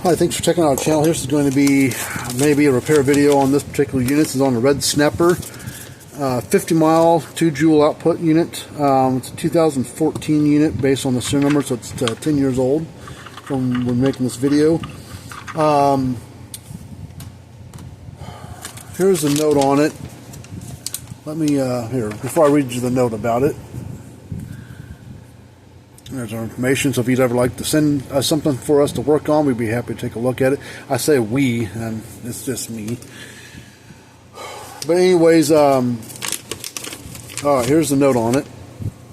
Hi, thanks for checking out our channel. This is going to be maybe a repair video on this particular unit. This is on a red snapper, 50 mile 2 joule output unit. It's a 2014 unit based on the serial number, so it's 10 years old from when making this video. Here's a note on it. Let me, here, before I read you the note about it. There's our information, so if you'd ever like to send something for us to work on, we'd be happy to take a look at it. I say we, and it's just me. But anyways, here's the note on it.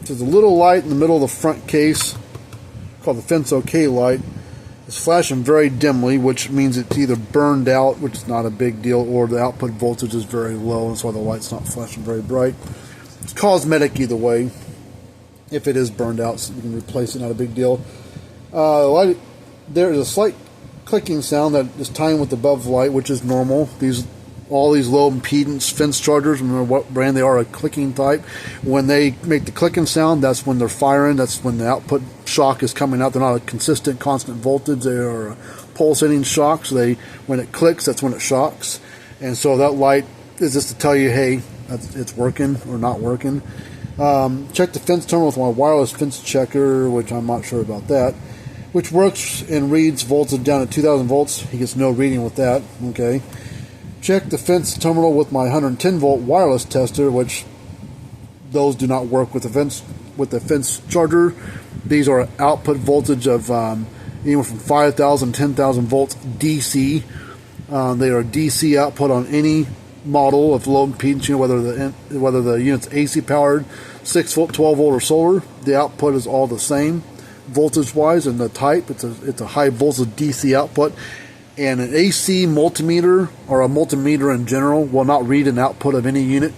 There's a little light in the middle of the front case called the Fence OK light. It's flashing very dimly, which means it's either burned out, which is not a big deal, or the output voltage is very low, and that's why the light's not flashing very bright. It's cosmetic either way. If it is burned out, so you can replace it, not a big deal. There is a slight clicking sound that is timed with the above light, which is normal. All these low impedance fence chargers, no matter what brand they are, a clicking type. When they make the clicking sound, that's when they're firing. That's when the output shock is coming out. They're not a consistent, constant voltage. They are a pulsating shock. So when it clicks, that's when it shocks. And so that light is just to tell you, hey, it's working or not working. Check the fence terminal with my wireless fence checker, which I'm not sure about that, which works and reads voltage down at 2,000 volts. He gets no reading with that. Okay. Check the fence terminal with my 110 volt wireless tester, which those do not work with the fence charger. These are output voltage of anywhere from 5,000 to 10,000 volts DC. They are DC output on any model of low impedance, whether the unit's AC powered, 6 volt, 12 volt, or solar. The output is all the same voltage wise, and the type, it's a high voltage DC output. And an AC multimeter, or a multimeter in general, will not read an output of any unit,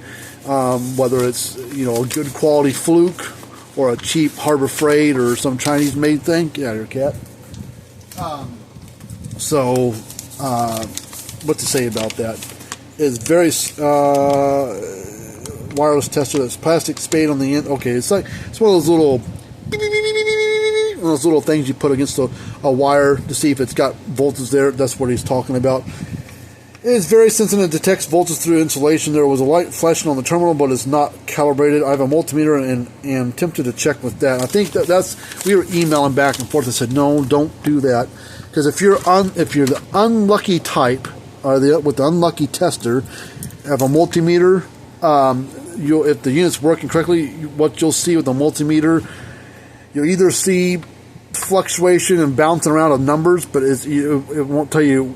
whether it's a good quality Fluke or a cheap Harbor Freight or some Chinese made thing. Get out of here, cat. What to say about that? Is very wireless tester. That's plastic spade on the end. Okay, it's one of those little things you put against a wire to see if it's got voltage there. That's what he's talking about. It is very sensitive. It detects voltage through insulation. There was a light flashing on the terminal, but it's not calibrated. I have a multimeter and am tempted to check with that. I think we were emailing back and forth. I said, no, don't do that, because if you're the unlucky type, with the unlucky tester, have a multimeter, if the unit's working correctly, what you'll see with the multimeter, you'll either see fluctuation and bouncing around of numbers, but it won't tell you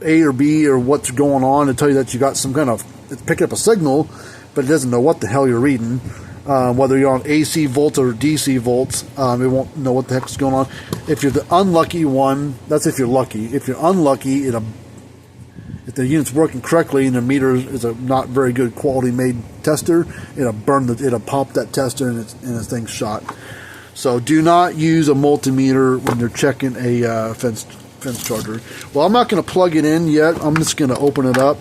A or B or what's going on. It'll tell you that you got some kind of, it's picking up a signal, but it doesn't know what the hell you're reading. Whether you're on AC volts or DC volts, it won't know what the heck's going on. If you're the unlucky one, that's if you're lucky. If you're unlucky, if the unit's working correctly and the meter is a not very good quality made tester, it'll pop that tester and the thing's shot. So do not use a multimeter when you're checking a fence charger. Well, I'm not going to plug it in yet. I'm just going to open it up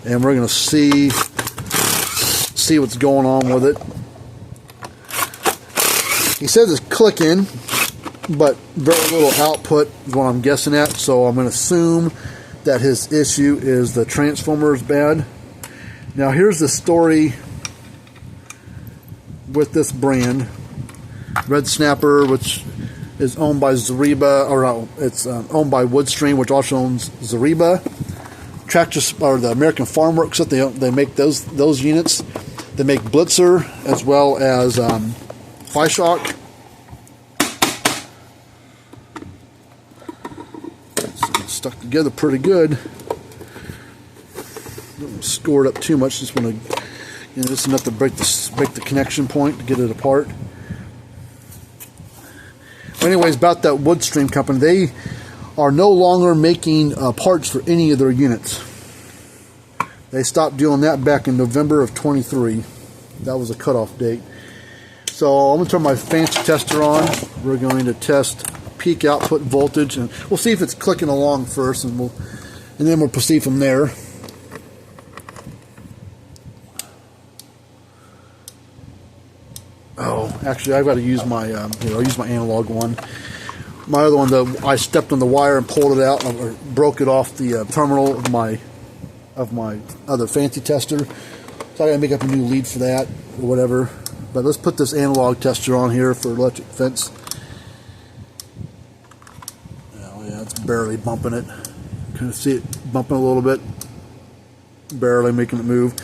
and we're going to see what's going on with it. He says it's clicking, but very little output is what I'm guessing at. So I'm going to assume that his issue is the transformer is bad. Now here's the story with this brand, Red Snapper, which is owned by Zariba, it's owned by Woodstream, which also owns Zariba. Or the American Farm Works, they make those units. They make Blitzer as well as Fi-Shock. Stuck together pretty good. Don't score it up too much. Just want to, just enough to break the connection point to get it apart. Anyways, about that Woodstream company, they are no longer making parts for any of their units. They stopped doing that back in November of 23. That was a cutoff date. So I'm going to turn my fancy tester on. We're going to test peak output voltage, and we'll see if it's clicking along first, and then we'll proceed from there. Oh, actually, I've got to use my I'll use my analog one. My other one, I stepped on the wire and pulled it out, or broke it off the terminal of my other fancy tester. So I gotta make up a new lead for that or whatever. But let's put this analog tester on here for electric fence. Oh yeah, it's barely bumping it. Kind of see it bumping a little bit, barely making it move.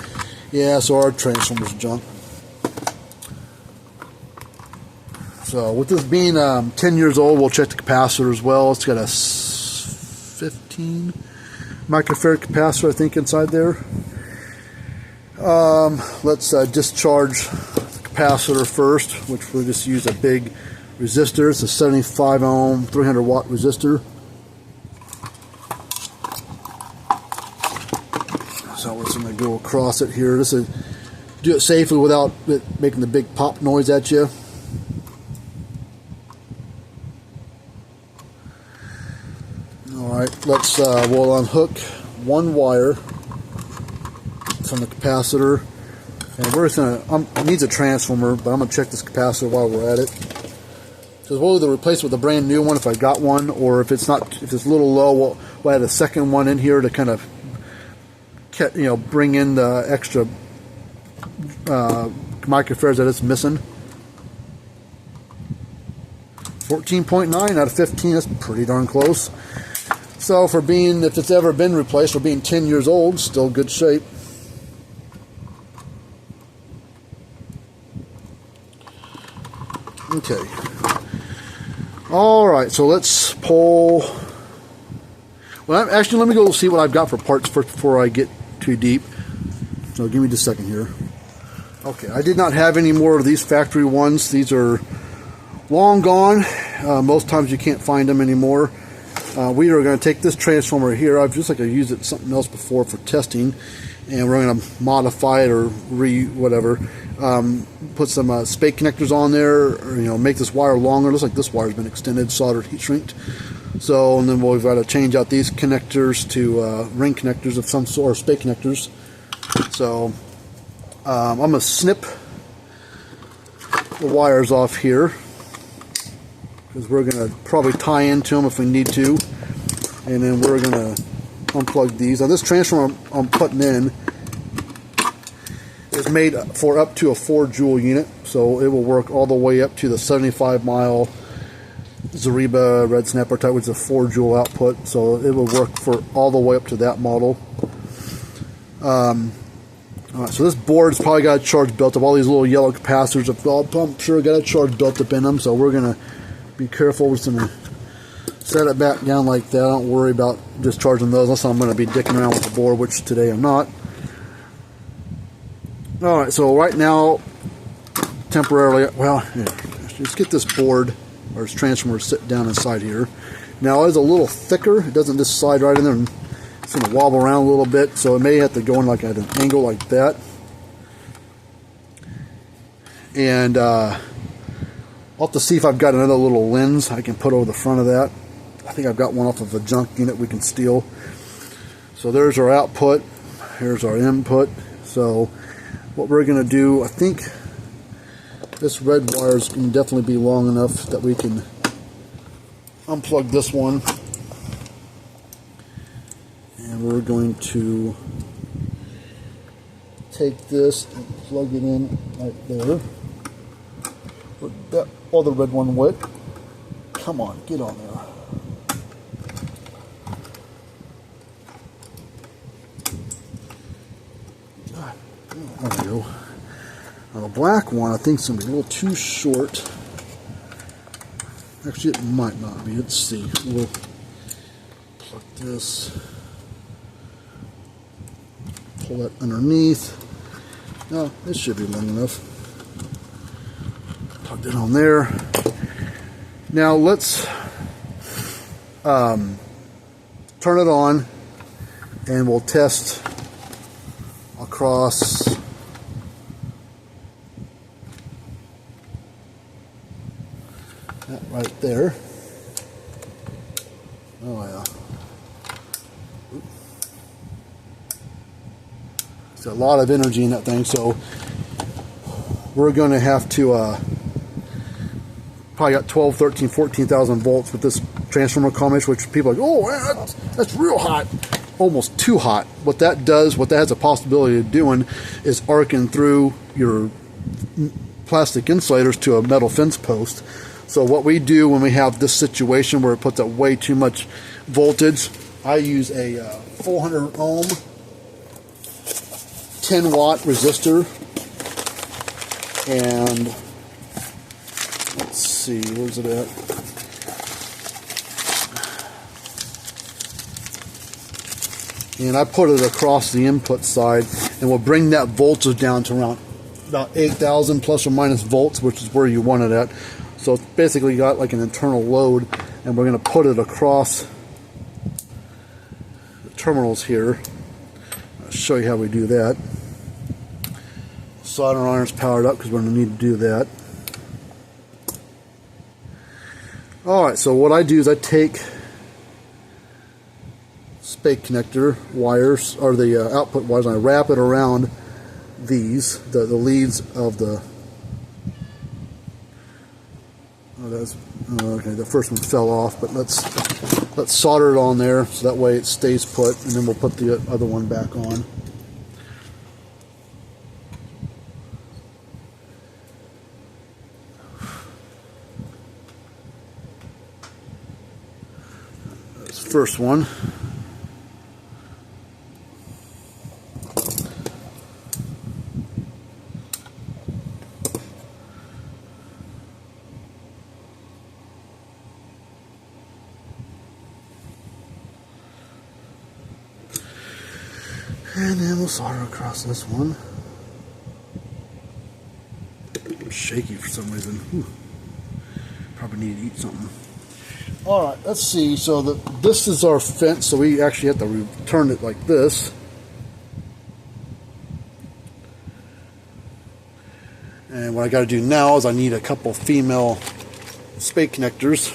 Yeah, so our transformer's junk. So with this being 10 years old, we'll check the capacitor as well. It's got a 15 microfarad capacitor, I think, inside there. Let's discharge the capacitor first, which we'll just use a big resistor. It's a 75 ohm, 300 watt resistor. So we're just going to go across it here. This is do it safely without it making the big pop noise at you. Alright, we'll unhook one wire from the capacitor, and we're just gonna, it needs a transformer, but I'm gonna check this capacitor while we're at it. Because we'll either replace it with a brand new one if I got one, or if it's a little low, we'll add a second one in here to kind of, bring in the extra microfarads that it's missing. 14.9 out of 15, that's pretty darn close. So if it's ever been replaced, for being 10 years old, still good shape. Okay. Alright, so let's pull... Well, actually, let me go see what I've got for parts first before I get too deep. So give me just a second here. Okay, I did not have any more of these factory ones. These are long gone. Most times you can't find them anymore. We are going to take this transformer here. I've just used it something else before for testing, and we're going to modify it or whatever. Put some spake connectors on there, or make this wire longer. Looks like this wire's been extended, soldered, heat shrinked. So, and then we've got to change out these connectors to ring connectors of some sort, or spake connectors. So, I'm going to snip the wires off here, because we're going to probably tie into them if we need to, and then we're going to unplug these. Now this transformer I'm putting in is made for up to a 4 joule unit, so it will work all the way up to the 75 mile Zariba Red Snapper type, which is a 4 joule output, so it will work for all the way up to that model. Alright, so this board's probably got a charge built up. All these little yellow capacitors, I'm sure got a charge built up in them, so we're going to be careful. We're just going to set it back down like that. Don't worry about discharging those unless I'm going to be dicking around with the board, which today I'm not. Alright, so right now, temporarily, well, let's get this board, or this transformer, sit down inside here. Now it's a little thicker. It doesn't just slide right in there, and it's going to wobble around a little bit, so it may have to go in at an angle like that. And I'll have to see if I've got another little lens I can put over the front of that. I think I've got one off of a junk unit we can steal. So there's our output. Here's our input. So what we're going to do, I think this red wire is going to definitely be long enough that we can unplug this one. And we're going to take this and plug it in right there. Put that other red one wet. Come on, get on there. There we go. Now the black one I think is going to be a little too short. Actually, it might not be. Let's see. We'll plug this. Pull that underneath. No, this should be long enough. Plug that on there. Now let's turn it on, and we'll test across that right there. Oh yeah. There's a lot of energy in that thing, so we're going to have to probably got 12, 13, 14,000 volts with this transformer combination, which people are like, oh, man, that's real hot. Almost too hot. What that does, what that has a possibility of doing, is arcing through your plastic insulators to a metal fence post. So what we do when we have this situation where it puts out way too much voltage, I use a 400 ohm 10 watt resistor, and let's see, where's it at? And I put it across the input side, and we'll bring that voltage down to around about 8,000 plus or minus volts, which is where you want it at. So it's basically got like an internal load, and we're going to put it across the terminals here. I'll show you how we do that. Solder iron's powered up because we're going to need to do that. Alright, so what I do is I take spade connector wires, or the output wires, and I wrap it around these, the leads of the... Oh, that's okay. The first one fell off, but let's solder it on there so that way it stays put, and then we'll put the other one back on. That's the first one. And then we'll solder across this one. I'm shaky for some reason. Whew. Probably need to eat something. Alright, let's see. So this is our fence, so we actually have to turn it like this. And what I got to do now is I need a couple female spade connectors.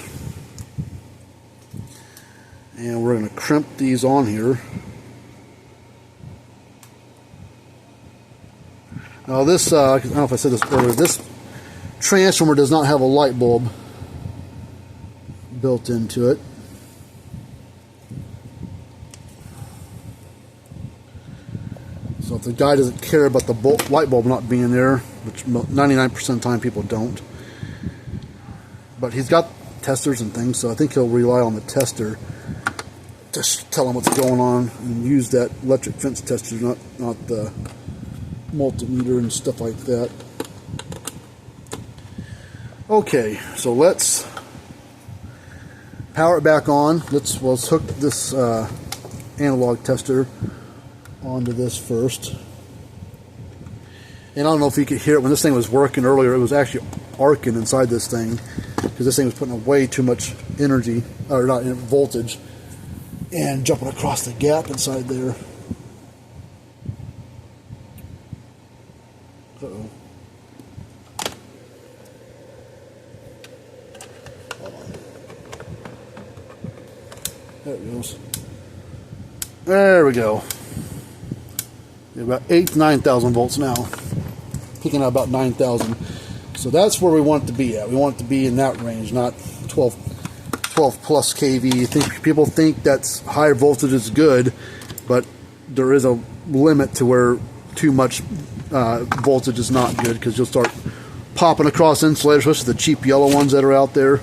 And we're going to crimp these on here. Now this, I don't know if I said this earlier, this transformer does not have a light bulb built into it. So if the guy doesn't care about the light bulb not being there, which 99% of the time people don't, but he's got testers and things, so I think he'll rely on the tester to tell him what's going on and use that electric fence tester, not the multimeter and stuff like that. Okay, so let's power it back on. Let's hook this analog tester onto this first. And I don't know if you could hear it when this thing was working earlier. It was actually arcing inside this thing because this thing was putting way too much energy, or not voltage, and jumping across the gap inside there. Uh-oh. Hold on. There it goes. There we go. About 8,000 to 9,000 volts now. Picking out about 9,000. So that's where we want it to be at. We want it to be in that range, not 12 plus kV. People think that's higher voltage is good, but there is a limit to where too much voltage is not good, because you'll start popping across insulators, especially the cheap yellow ones that are out there.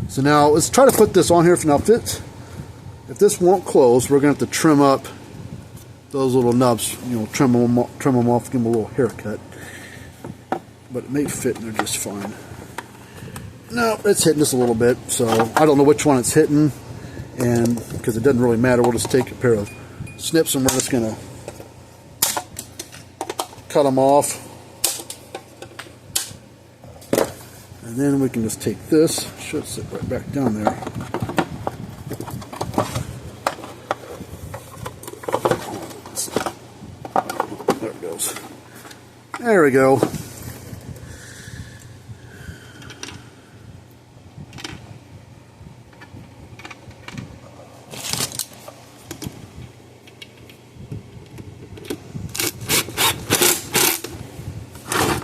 So now let's try to put this on here. Now if this won't close, we're going to have to trim up those little nubs, trim them off, give them a little haircut. But it may fit in there just fine. No, it's hitting just a little bit, so I don't know which one it's hitting, and because it doesn't really matter, we'll just take a pair of snips and we're just going to cut them off. And then we can just take this, should sit right back down there. There it goes. There we go.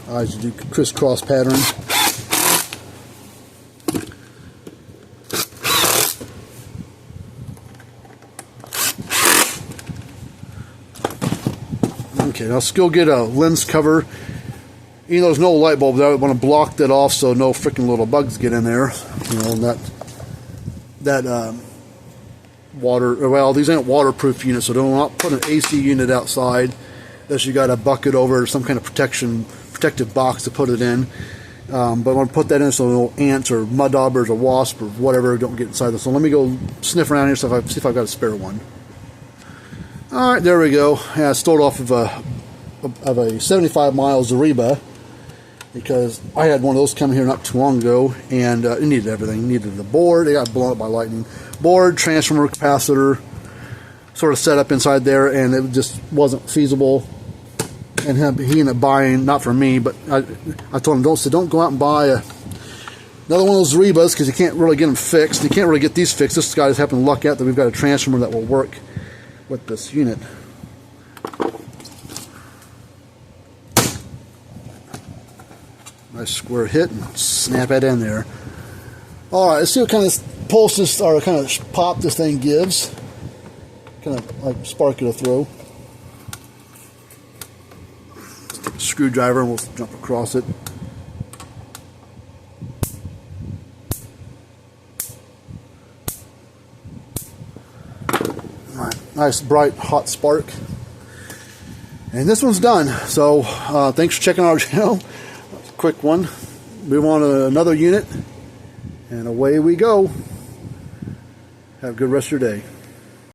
I usually do crisscross pattern. and I'll still get a lens cover. Even though there's no light bulb there, I want to block that off so no freaking little bugs get in there. You know, that water. Well, these ain't waterproof units, so don't not put an AC unit outside unless you got a bucket over or some kind of protective box to put it in. But I want to put that in so no ants or mud daubers or wasps or whatever don't get inside this. So let me go sniff around here, see if I've got a spare one. All right, there we go. Yeah, I stole it off of a 75 mile Zariba because I had one of those come here not too long ago, and it needed everything. It needed the board. It got blown up by lightning. Board, transformer, capacitor, sort of set up inside there, and it just wasn't feasible. And he ended up buying, not for me, but I told him, don't go out and buy another one of those Zaribas because you can't really get them fixed. You can't really get these fixed. This guy just happened to luck out that we've got a transformer that will work with this unit. Nice square hit and snap it in there. Alright, let's see what kind of pulse this, or kind of pop this thing gives. Kind of like spark it'll throw. Screwdriver and we'll jump across it. Right, nice bright hot spark, and this one's done. So thanks for checking out our channel. Quick one. Move on to another unit and away we go. Have a good rest of your day.